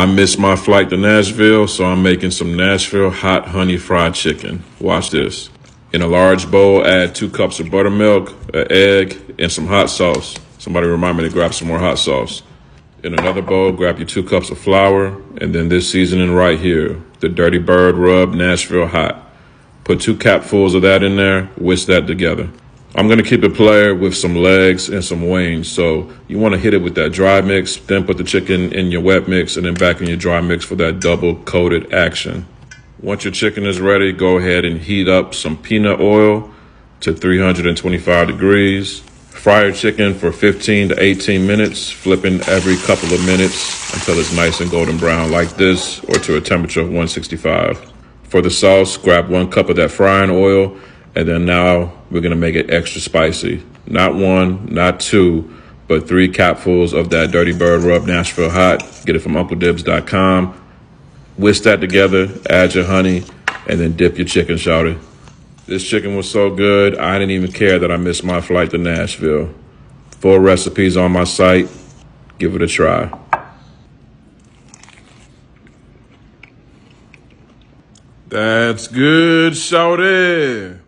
I missed my flight to Nashville, so I'm making some Nashville hot honey fried chicken. Watch this. In a large bowl, add 2 cups of buttermilk, an egg, and some hot sauce. Somebody remind me to grab some more hot sauce. In another bowl, grab your 2 cups of flour, and then this seasoning right here, the Dirty Bird Rub Nashville Hot. Put 2 capfuls of that in there, whisk that together. I'm gonna keep it player with some legs and some wings. So you wanna hit it with that dry mix, then put the chicken in your wet mix and then back in your dry mix for that double coated action. Once your chicken is ready, go ahead and heat up some peanut oil to 325 degrees. Fry your chicken for 15 to 18 minutes, flipping every couple of minutes until it's nice and golden brown like this, or to a temperature of 165. For the sauce, grab 1 cup of that frying oil, and then now we're gonna make it extra spicy. Not 1, not 2, but 3 capfuls of that Dirty Bird Rub Nashville Hot. Get it from UncleDibbz.com. Whisk that together, add your honey, and then dip your chicken, shawty. This chicken was so good, I didn't even care that I missed my flight to Nashville. Full recipes on my site. Give it a try. That's good, shawty.